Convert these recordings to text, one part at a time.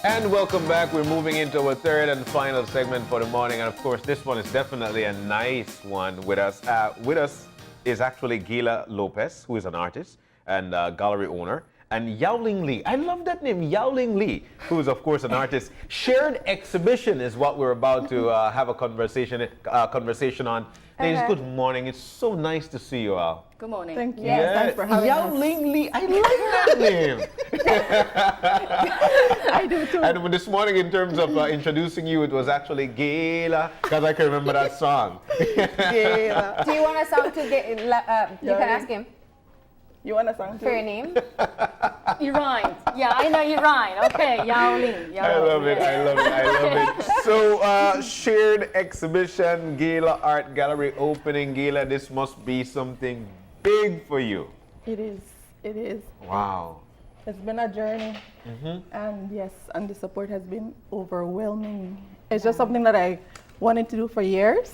And welcome back. We're moving into our third and final segment for the morning. And of course, this one is definitely a nice one with us. With us is actually Gayla Lopez, who is an artist and gallery owner. And Yowling Lee. I love that name, Yowling Lee, who is, of course, an artist. Shared exhibition is what we're about to have a conversation on. Ladies, good morning. It's so nice to see you all. Good morning. Thank you. Yeah. Thanks for having us. Yowling Lee. I like that name. I do too. And this morning, in terms of introducing you, it was actually Gayla, because I can remember that song. Gayla. Do you want a song to get? You can ask him You want a song too? for your name. You rhymed. Yeah, I know you rhymed. Okay, Yowling. I love it. I love it. I love it. So, shared exhibition, Gayla Art Gallery opening. Gayla, this must be something big for you. It is. It is. Wow. It's been a journey. And yes, and the support has been overwhelming. It's just something that I wanted to do for years.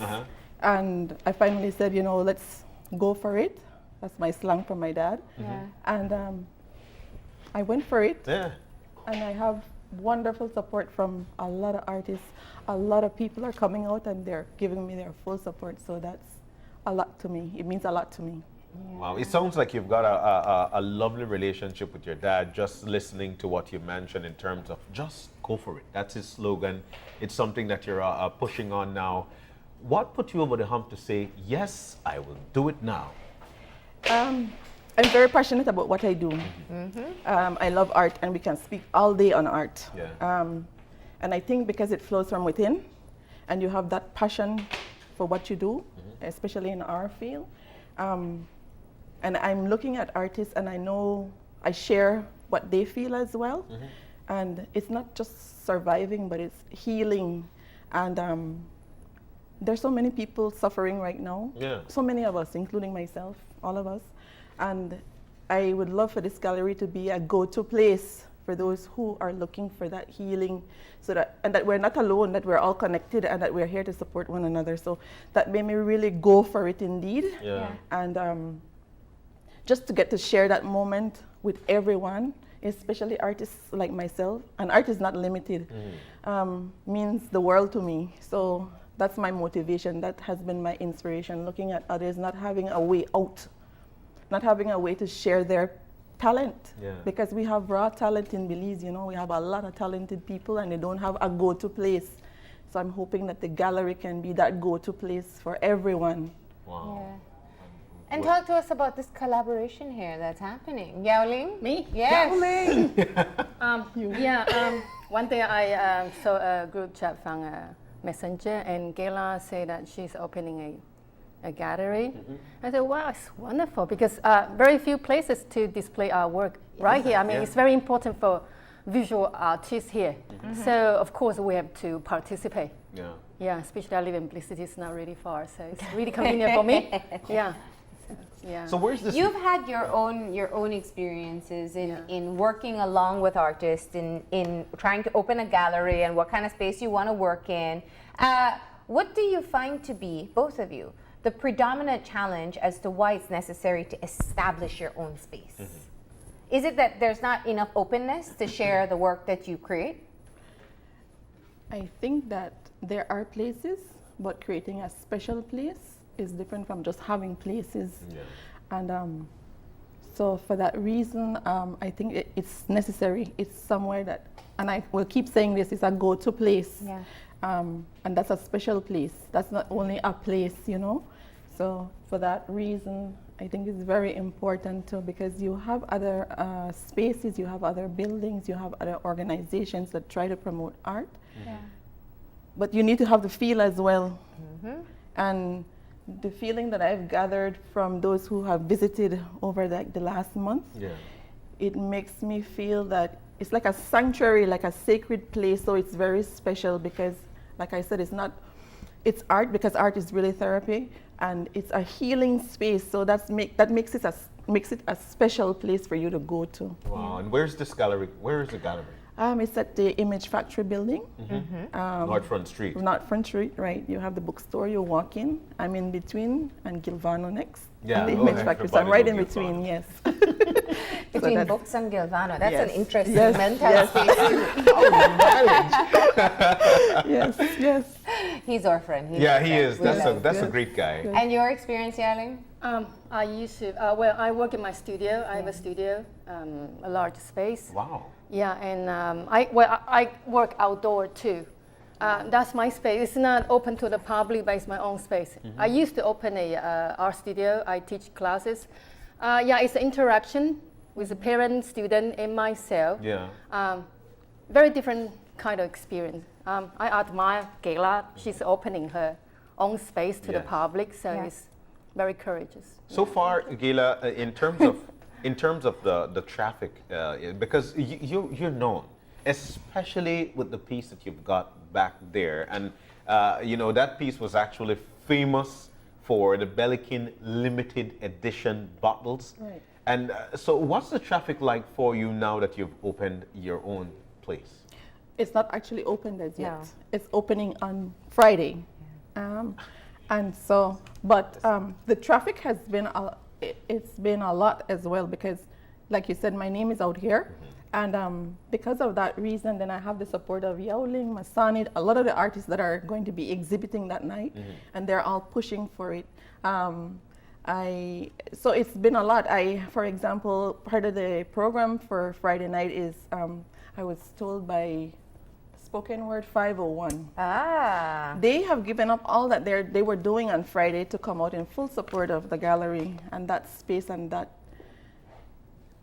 And I finally said, you know, let's go for it. That's my slang from my dad. And I went for it. Yeah. And I have wonderful support from a lot of artists. A lot of people are coming out and they're giving me their full support. So that's a lot to me. It means a lot to me. Wow. It sounds like you've got a lovely relationship with your dad, just listening to what you mentioned in terms of just go for it. That's his slogan. It's something that you're pushing on now. What put you over the hump to say, yes, I will do it now? I'm very passionate about what I do. I love art, and we can speak all day on art. Yeah. And I think because it flows from within, and you have that passion for what you do, especially in our field. And I'm looking at artists, and I know I share what they feel as well. And it's not just surviving, but it's healing. And there's so many people suffering right now. Yeah. So many of us, including myself, all of us. And I would love for this gallery to be a go-to place for those who are looking for that healing, so that we're not alone, that we're all connected, and that we're here to support one another. So that made me really go for it indeed. Yeah. And just to get to share that moment with everyone, especially artists like myself, and art is not limited, means the world to me. So that's my motivation. That has been my inspiration, looking at others not having a way out, not having a way to share their talent. Yeah. Because we have raw talent in Belize, you know, we have a lot of talented people and they don't have a go-to place. So I'm hoping that the gallery can be that go-to place for everyone. Wow. Yeah. And talk to us about this collaboration here that's happening. Yowling? Me? Yes. One day I saw a group chat from Messenger, and Gayla said that she's opening a gallery. I said, wow, it's wonderful, because very few places to display our work right here. I mean, it's very important for visual artists here. So, of course, we have to participate. Yeah. Yeah, especially I live in Belize. It's not really far, so it's really convenient for me. Yeah. Yeah. So where's this? You've had your own experiences in working along with artists, in trying to open a gallery and what kind of space you want to work in. What do you find to be, both of you, the predominant challenge as to why it's necessary to establish your own space? Is it that there's not enough openness to share the work that you create? I think that there are places, but creating a special place is different from just having places. Yeah. And so for that reason, I think it's necessary. It's somewhere that, and I will keep saying this, it's a go-to place. Yeah. And that's a special place. That's not only a place, you know. So for that reason, I think it's very important too, because you have other spaces, you have other buildings, you have other organizations that try to promote art. Yeah. But you need to have the feel as well. And the feeling that I've gathered from those who have visited over the last month, it makes me feel that it's like a sanctuary, like a sacred place. So it's very special because, like I said, it's art, because art is really therapy, and it's a healing space. So that makes it a special place for you to go to. Wow. And where's this gallery? Where is the gallery? It's at the Image Factory building. North Front Street. Not Front Street, right. You have the bookstore, you walk in. I'm in between, and Gilvano next. Yeah, and the oh, Image Factory. So I'm everybody right in know between, yes. Between books and Gilvano. That's an Yes. interesting Yes. mental Yes. space. Yes, yes. He's our friend. He's Yeah, our he friend. is. We That's love a that's a Good. great guy. Good. And your experience, Yowling? I used to, well, I work in my studio. I have a studio, a large space. Wow. Yeah, and I work outdoor too. That's my space. It's not open to the public, but it's my own space. I used to open a art studio. I teach classes. Yeah, it's an interaction with the parent, student, and myself. Yeah. Very different kind of experience. I admire Gayla. She's opening her own space to the Yes. public, so Yeah. it's very courageous. So far, Gayla, in terms of the traffic, because you're known, especially with the piece that you've got back there, and that piece was actually famous for the Bellikin limited edition bottles. Right. And so, what's the traffic like for you now that you've opened your own place? It's not actually opened as yet. No. It's opening on Friday. And so, but the traffic has been, it's been a lot as well because, like you said, my name is out here. And because of that reason, then I have the support of Yowling, Masani, a lot of the artists that are going to be exhibiting that night, and they're all pushing for it. So it's been a lot. For example, part of the program for Friday night is I was told by Spoken Word 501. They have given up all that they were doing on Friday to come out in full support of the gallery and that space, and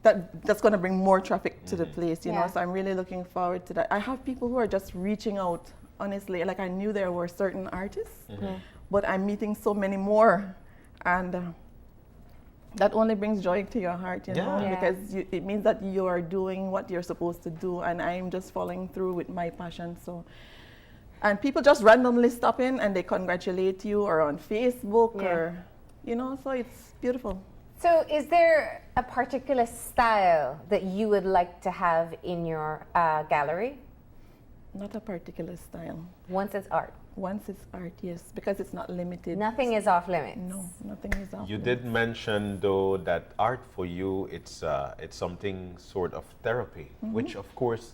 that's going to bring more traffic to the place, you know. So I'm really looking forward to that. I have people who are just reaching out, honestly. Like I knew there were certain artists, but I'm meeting so many more, and that only brings joy to your heart, you know, because it means that you are doing what you're supposed to do, and I'm just following through with my passion. So, and people just randomly stop in and they congratulate you, or on Facebook, or, you know, so it's beautiful. So is there a particular style that you would like to have in your gallery? Not a particular style. Once it's art. Once it's art, yes, because it's not limited. Nothing is off limits. No, nothing is off. You limits. did mention though that art for you, it's something sort of therapy, which of course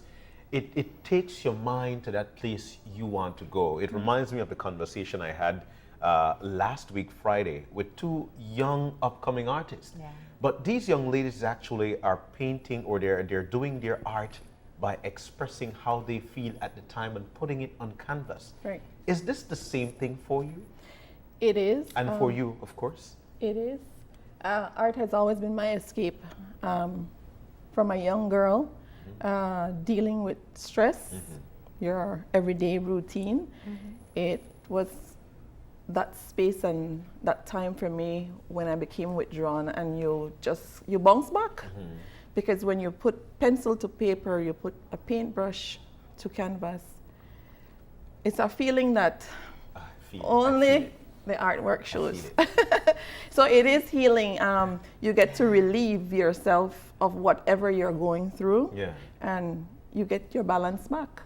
it takes your mind to that place you want to go. It reminds me of the conversation I had last week Friday with two young upcoming artists. But these young ladies actually are painting, or they're doing their art by expressing how they feel at the time and putting it on canvas. Right. Is this the same thing for you? It is. And for you, of course? It is. Art has always been my escape from a young girl dealing with stress, your everyday routine. It was that space and that time for me when I became withdrawn, and you bounce back. Because when you put pencil to paper, you put a paintbrush to canvas, it's a feeling that only the artwork shows. So it is healing. You get to relieve yourself of whatever you're going through, and you get your balance back.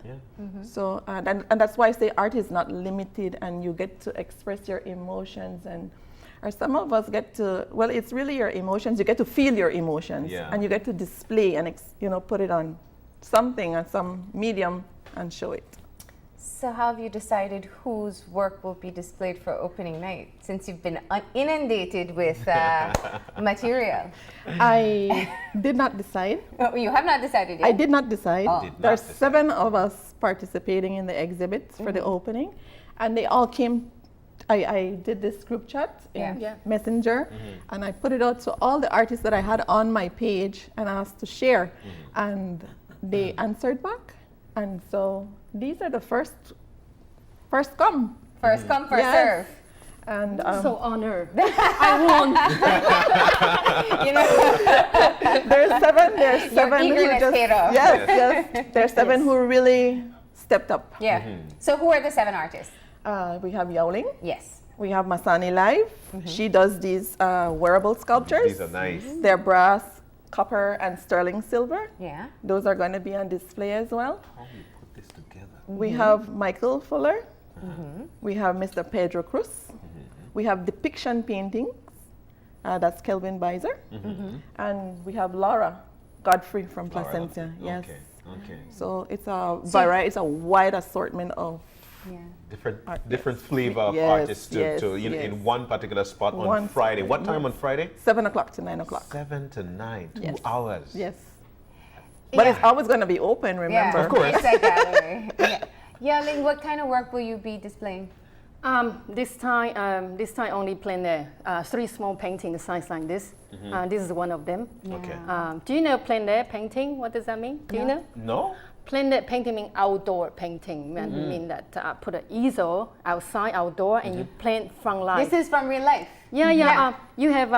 So and that's why I say art is not limited, and you get to express your emotions, or some of us get to, well, it's really your emotions. You get to feel your emotions, and you get to display and put it on something, on some medium, and show it. So how have you decided whose work will be displayed for opening night, since you've been inundated with material? I did not decide. Oh, you have not decided yet? I did not decide. Oh. There's 7 of us participating in the exhibits for the opening, and they all came. I did this group chat in Messenger, and I put it out to all the artists that I had on my page and asked to share, and they answered back, and so these are the first come. First come, first serve. And So honored. I won. there's 7. There's 7 who eagerness just paid off. yes. There's 7 who really stepped up. So who are the 7 artists? We have Yowling. Yes. We have Masani Live. She does these wearable sculptures. These are nice. They're brass copper and sterling silver. Yeah. Those are going to be on display as well. How do you put this together? We have Michael Fuller. We have Mr. Pedro Cruz. We have depiction paintings. That's Kelvin Beiser. And we have Laura Godfrey from Laura, Placentia. Yes. Okay. So it's a variety. It's a wide assortment of Different flavor of Yes, artists yes, in one particular spot on One Friday. spot, What time yes. on Friday? 7 o'clock to 9 o'clock. 7 to 9, 2 Yes. hours. Yes. But it's always going to be open, remember? Of course. It's a gallery. Yowling, what kind of work will you be displaying? This time only plein air. 3 small paintings, size like this. This is one of them. Okay. Do you know plein air painting? What does that mean? Do you know? No? Plein air painting means outdoor painting. Mean that put an easel outside, outdoor, and you paint from life. This is from real life. Yeah. You have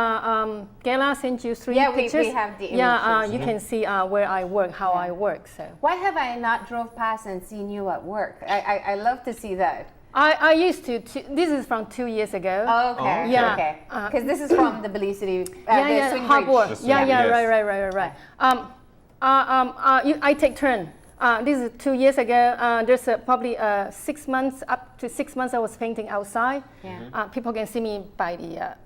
Gayla sent you 3 pictures. We have the Yeah, images. you can see where I work, how I work. So Why have I not drove past and seen you at work? I love to see that. I used to. This is from 2 years ago. Oh, okay. Yeah. Okay. Because this is from the Belize City. Yeah, Swing harbor. Bridge. Yeah, yes. right. I take turn. This is 2 years ago. There's probably 6 months, up to 6 months I was painting outside. Yeah. People can see me by the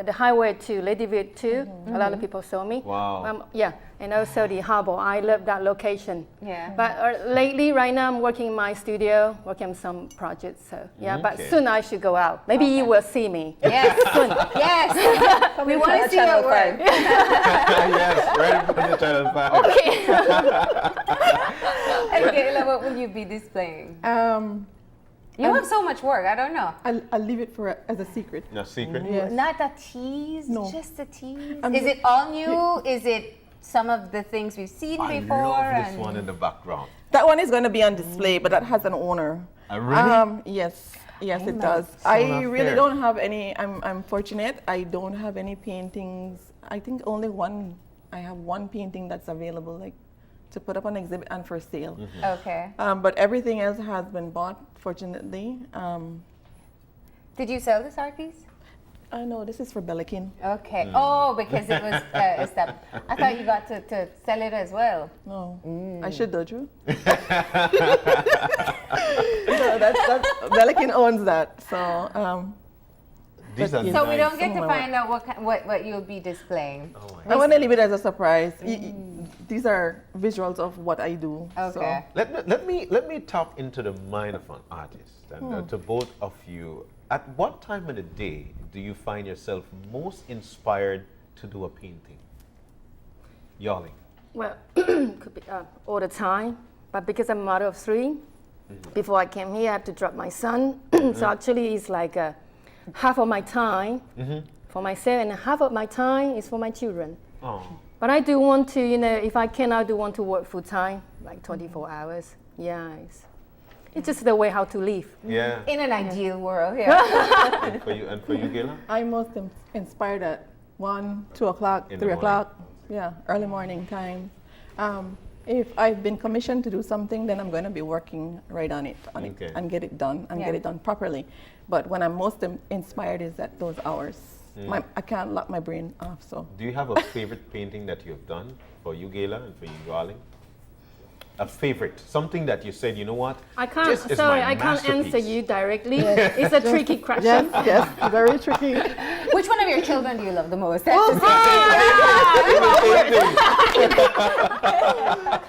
the highway to Ladyville too. A lot of people saw me. Wow. Yeah, and also the harbor. I love that location. Yeah. But lately, right now, I'm working in my studio, working on some projects. So yeah, but Okay. soon I should go out. Maybe you will see me. Yes. Yes. We want to see your work. Yes, right in front of Channel 5. And Gayla, what will you be displaying? You have so much work. I don't know. I'll leave it for as a secret. No secret? Yes. Not a tease. No. Just a tease. I'm Is ju- it all new? Is it some of the things we've seen I before? love this and- one in the background. That one is going to be on display, but that has an owner. Really? Yes, Oh it does. So I not really fair. don't have any. I'm fortunate. I don't have any paintings. I think only one. I have one painting that's available, like to put up on exhibit and for sale. Okay. But everything else has been bought, fortunately. Did you sell this art piece? I know this is for Bellikin. Okay. Oh, because it was established. I thought you got to sell it as well. No, I should though, Drew. No, that's Bellikin owns that. So. These are So we nice. don't get to Some of my find out what you'll be displaying. Oh my I want to leave it as a surprise. These are visuals of what I do. Okay. Let me tap into the mind of an artist, and to both of you. At what time of the day do you find yourself most inspired to do a painting? Yowling. Well, could be all the time, but because I'm a mother of 3, before I came here, I have to drop my son. So actually, it's like half of my time for myself, and half of my time is for my children. Oh. But I do want to, if I can, I do want to work full time, like 24 hours. Yeah, it's just the way how to live. Yeah. In an ideal world, yeah. And for you, Gayla? I'm most inspired at 1, 2 o'clock, In the 3 morning. o'clock. Yeah, early morning time. If I've been commissioned to do something, then I'm going to be working right on it, Okay. and get it done, and get Yeah. it done properly. But when I'm most inspired is at those hours. I can't lock my brain off, so. Do you have a favorite painting that you've done for you, Gayla, and for you, Yowling? A favorite, something that you said, you know what? I can't. This is Sorry, my I can't answer masterpiece. you directly. It's a tricky question. Yes, very tricky. Which one of your children do you love the most? I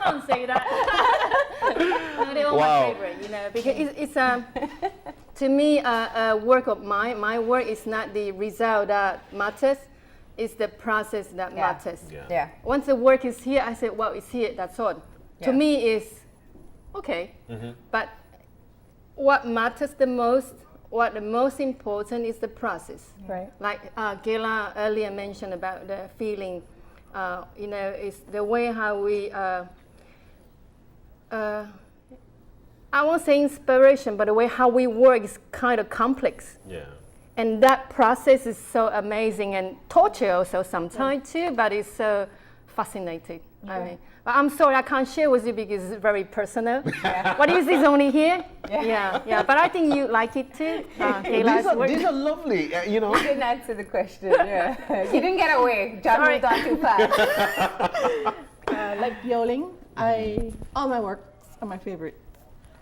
can't say that. No, they're all Wow. my favorite, because it's to me a work of mine. My work is not the result that matters; it's the process that Yeah. matters. Yeah. Yeah. Once the work is here, I say, well, it's here. That's all. To Yeah. me, is okay. But what matters the most, what the most important is the process. Right. Like Gayla earlier mentioned about the feeling, it's the way how we, I won't say inspiration, but the way how we work is kind of complex. Yeah. And that process is so amazing and torture also sometimes too, but it's so fascinating. I mean, but I'm sorry, I can't share with you because it's very personal. What is this only here? Yeah. But I think you like it too. These are lovely. You know. You didn't answer the question. Yeah. You didn't get away. John moved on too fast. Like Yowling, all my works are my favorite.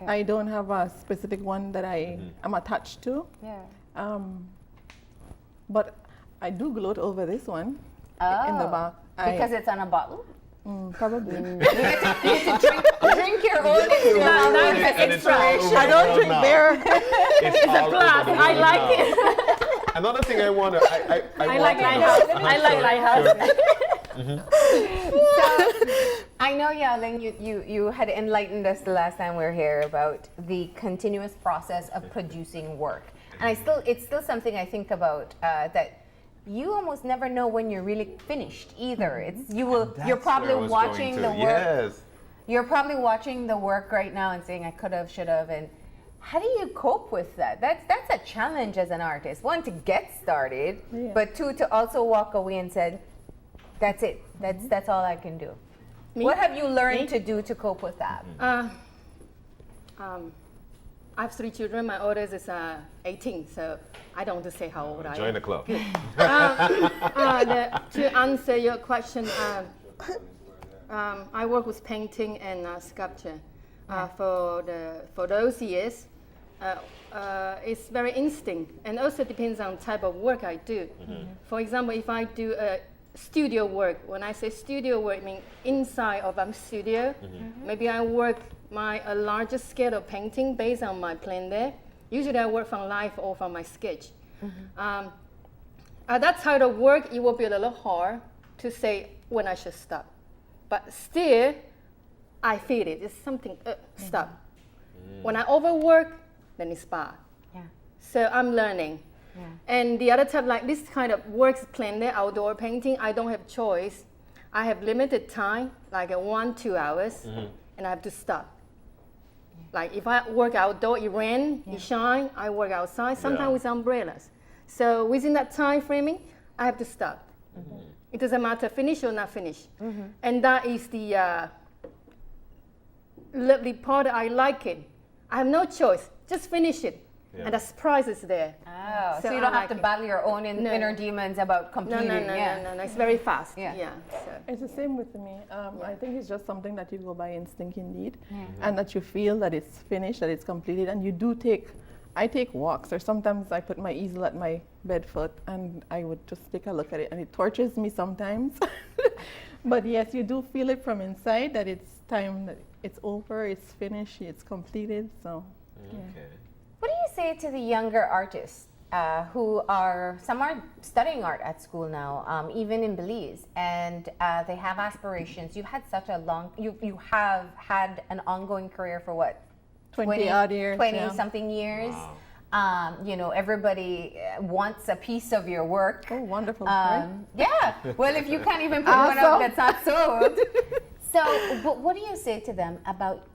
Okay. I don't have a specific one that I am attached to. Yeah. But I do gloat over this one in the back. Because it's on a bottle? Probably. You get to drink your own inspiration. I don't drink beer. It's a glass. I like it. Another thing I want to, I like Lighthouse. So, I know, Yowling, you had enlightened us the last time we were here about the continuous process of producing work. And it's still something I think about that you almost never know when you're really finished either. You're probably watching the work. Yes. You're probably watching the work right now and saying, I could have, should have, and how do you cope with that? That's a challenge as an artist. One, to get started, but two, to also walk away and said, that's it. That's all I can do. What have you learned to do to cope with that? I have 3 children. My oldest is 18, so I don't want to say how old I am. Join the club. To answer your question, I work with painting and sculpture. For those years, it's very instinct, and also depends on type of work I do. For example, if I do studio work, when I say studio work, I mean inside of a studio. Maybe I work a larger scale of painting based on my plan there. Usually I work from life or from my sketch. At that type of work, it will be a little hard to say when I should stop. But still, I feel it. It's something, stop. When I overwork, then it's bad. So I'm learning. And the other type, like this kind of works plan there, outdoor painting, I don't have choice. I have limited time, like 1-2 hours, and I have to stop. Like if I work outdoor, it rain, it shine, I work outside, sometimes with umbrellas. So within that time framing, I have to stop. It doesn't matter finish or not finish. And that is the lovely part. I like it. I have no choice, just finish it. And the surprise is there. Oh, so you don't have to battle your own inner demons about completing. No, it's very fast. So. It's the same with me. I think it's just something that you go by instinct indeed, and that you feel that it's finished, that it's completed, and you do I take walks, or sometimes I put my easel at my bed foot and I would just take a look at it, and it tortures me sometimes. But yes, you do feel it from inside that it's time, that it's over, it's finished, it's completed. So. What do you say to the younger artists some are studying art at school now, even in Belize, and they have aspirations? You've had such a you have had an ongoing career for what? 20 odd years. 20 something years. Wow. Everybody wants a piece of your work. Oh, wonderful. Well, if you can't even put one up that's not sold. So, but what do you say to them about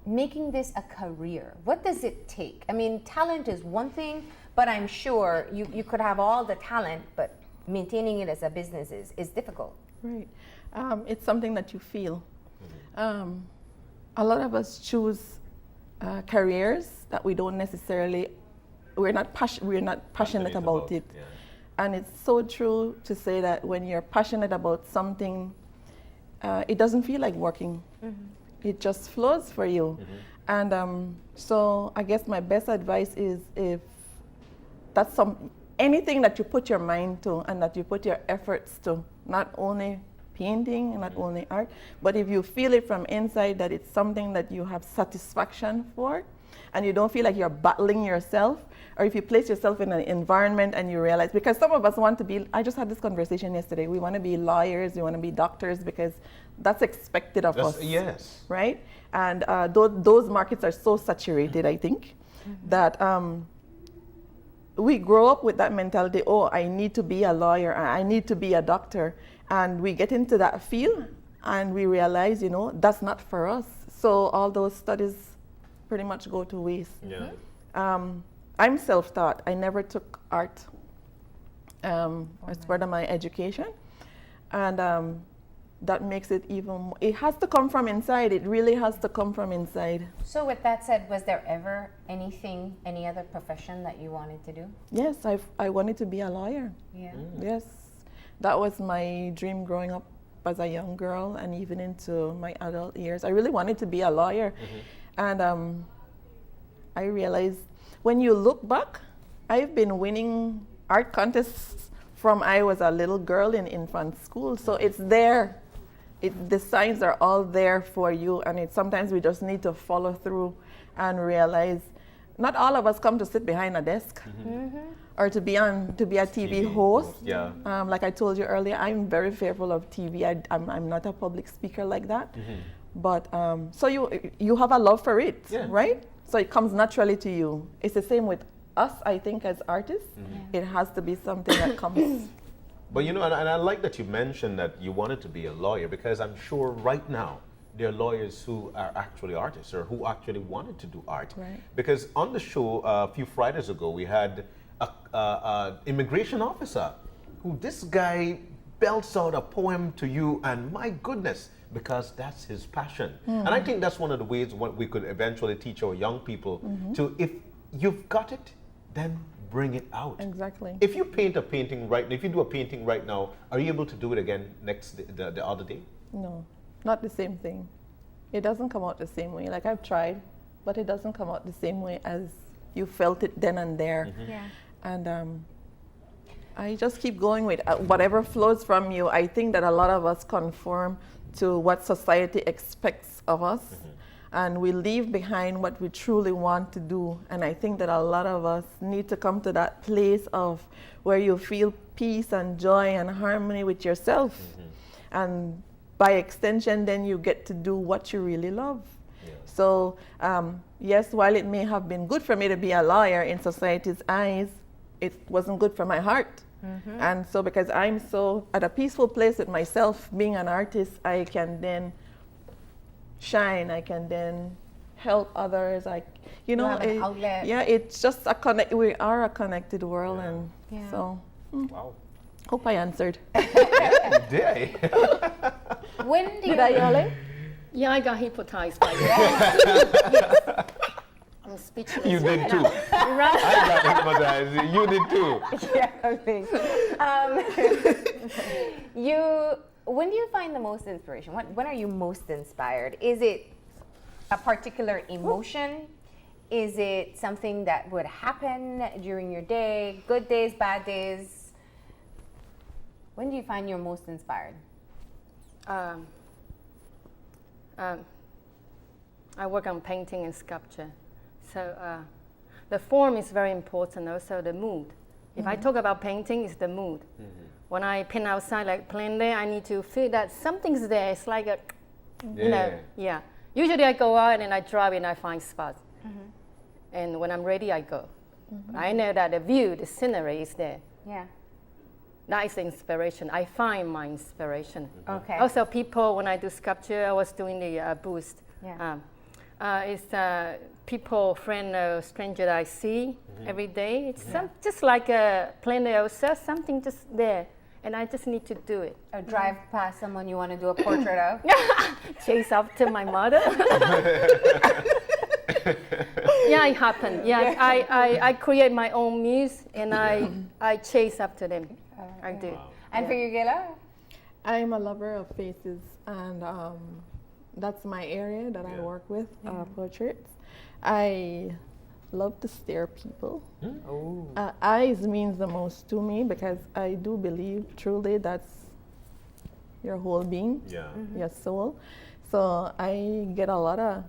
making this a career? What does it take? I mean, talent is one thing, but I'm sure you could have all the talent, but maintaining it as a business is difficult. Right. It's something that you feel. A lot of us choose careers that we don't necessarily, we're not passionate about it. And it's so true to say that when you're passionate about something, it doesn't feel like working. It just flows for you. And so I guess my best advice is, if that's anything that you put your mind to and that you put your efforts to, not only painting and not only art, but if you feel it from inside that it's something that you have satisfaction for, and you don't feel like you're battling yourself, or if you place yourself in an environment and you realize, because some of us want to be, I just had this conversation yesterday, we want to be lawyers, we want to be doctors, because that's expected of us. Yes. Right? And those markets are so saturated, I think, that we grow up with that mentality, oh, I need to be a lawyer, I need to be a doctor. And we get into that field and we realize, that's not for us. So all those studies pretty much go to waste. I'm self-taught. I never took art as part of my education. And that makes it even, it has to come from inside. It really has to come from inside. So with that said, was there ever any other profession that you wanted to do? Yes, I wanted to be a lawyer. Yeah. Yes, that was my dream growing up as a young girl and even into my adult years. I really wanted to be a lawyer. And I realized when you look back, I've been winning art contests from I was a little girl in infant school. So it's there. The signs are all there for you, and sometimes we just need to follow through and realize not all of us come to sit behind a desk or to be a TV host. Yeah. Like I told you earlier, I'm very fearful of TV. I'm not a public speaker like that. But so you have a love for it, right? So it comes naturally to you. It's the same with us, I think, as artists. It has to be something that comes. But you know, and I like that you mentioned that you wanted to be a lawyer, because I'm sure right now there are lawyers who are actually artists or who actually wanted to do art. Right. Because on the show a few Fridays ago, we had a immigration officer who, this guy belts out a poem to you, and my goodness, because that's his passion. And I think that's one of the ways what we could eventually teach our young people to, if you've got it, then bring it out. Exactly. If you paint a painting right now, if you do a painting right now, are you able to do it again the other day? No, not the same thing. It doesn't come out the same way. Like I've tried, but it doesn't come out the same way as you felt it then and there. Yeah. And I just keep going with whatever flows from you. I think that a lot of us conform to what society expects of us. And we leave behind what we truly want to do. And I think that a lot of us need to come to that place of where you feel peace and joy and harmony with yourself. And by extension, then you get to do what you really love. So yes, while it may have been good for me to be a lawyer in society's eyes, it wasn't good for my heart. And so because I'm so at a peaceful place with myself, being an artist, I can then shine, I can then help others. You know, have an outlet. Yeah, it's just we are a connected world. And so Wow. hope I answered. You did. When do you Did I, Yowling? Yeah, I got hypnotized by that. I'm speechless. You did too. Right? I got hypnotized. You did too. Yeah, okay. When do you find the most inspiration? When are you most inspired? Is it a particular emotion? Is it something that would happen during your day? Good days, bad days? When do you find you're most inspired? I work on painting and sculpture. So the form is very important, also the mood. If I talk about painting, it's the mood. When I paint outside, like plain there, I need to feel that something's there. It's like you know, Usually I go out and then I drive and I find spots. And when I'm ready, I go. I know that the view, the scenery is there. Yeah. That is the inspiration. I find my inspiration. Okay. Also, people, when I do sculpture, I was doing the boost. Yeah. It's people, friend, stranger that I see every day. It's just like a plain outside, something just there. And I just need to do it. Or drive past someone you want to do a portrait of? Chase after my mother. Yeah, it happened. Yeah, I create my own muse and I chase after them. I do. Wow. And for you, Gayla? I'm a lover of faces, and that's my area that I work with, portraits. I love to stare people. Eyes means the most to me because I do believe truly that's your whole being, your soul. So I get a lot of,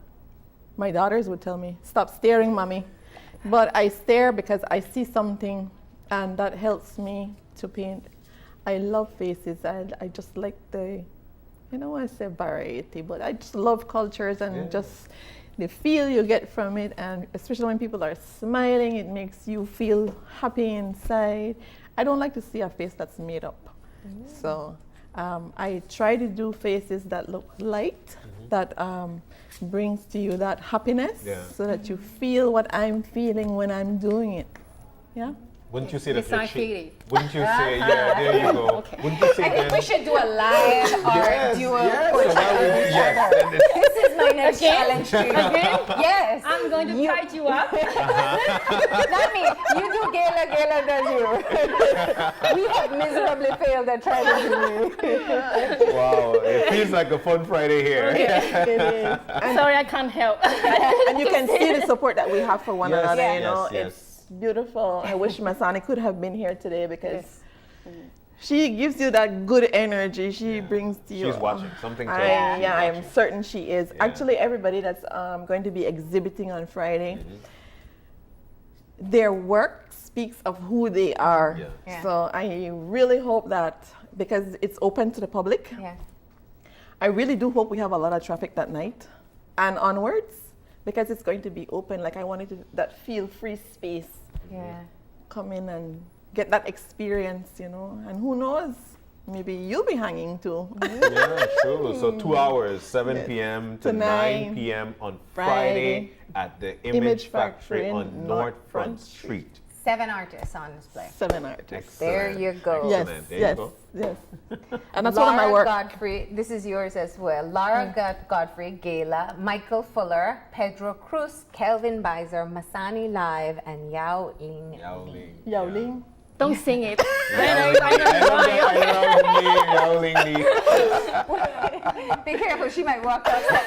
my daughters would tell me, stop staring, mommy. But I stare because I see something and that helps me to paint. I love faces. I just like the, I don't want to say variety, but I just love cultures and just the feel you get from it. And especially when people are smiling, it makes you feel happy inside. I don't like to see a face that's made up. So I try to do faces that look light, that brings to you that happiness, so that you feel what I'm feeling when I'm doing it. Yeah. Wouldn't you say that Beside you're Katie. Wouldn't you say, yeah, there you go. Okay. Wouldn't you say I think then? we should do a live or duo push. So that would, yes. Then it's- This is my next challenge to you. Again? Yes. I'm going to tie you up. Not me. You do Gayla, Gayla does you. We have miserably failed at trying to do me. wow, it feels like a fun Friday here. It is. Sorry, I can't help. And you can see the support that we have for one Yes, another, yes, you know. yes. It's beautiful. I wish Masani could have been here today because she gives you that good energy. She brings to you. She's watching. Something tells me she's I am watching. certain she is. Yeah. Actually, everybody that's going to be exhibiting on Friday, their work speaks of who they are. Yeah. Yeah. So I really hope that, because it's open to the public, Yeah. I really do hope we have a lot of traffic that night and onwards, because it's going to be open. Like I wanted to, that feel free space, Yeah. come in and get that experience, you know. And who knows, maybe you'll be hanging too. Yeah, sure. So 2 hours, 7 Yes. p.m. To to 9 9 p.m. on Friday. Friday at the Image Factory in on North Front Street. 7 artists on display. 7 artists. Excellent. There you go. Yes, Excellent. There yes, you go. yes. And that's one of my Laura work. Godfrey, this is yours as well. Laura Godfrey, Gayla, Michael Fuller, Pedro Cruz, Kelvin Beiser, Masani Live, and Yowling Lee. Yowling. Don't sing it. Yowling Lee. Be careful, she might walk outside.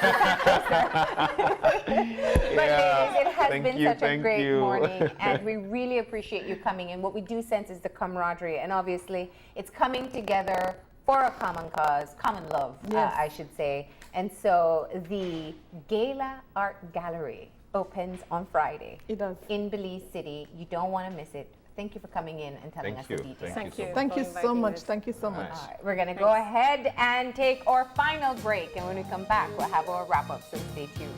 But ladies, it has been such a great morning, and we really appreciate you coming in. What we do sense is the camaraderie, and obviously it's coming together for a common cause, common love, Yes. I should say. And so the Gayla Art Gallery opens on Friday It does. in Belize City. You don't want to miss it. Thank you for coming in and telling Thank us you. the details. Thank you. Thank you for so inviting much. us. Thank you so much. All right, we're going to go ahead and take our final break. And when we come back, we'll have our wrap up. So stay tuned.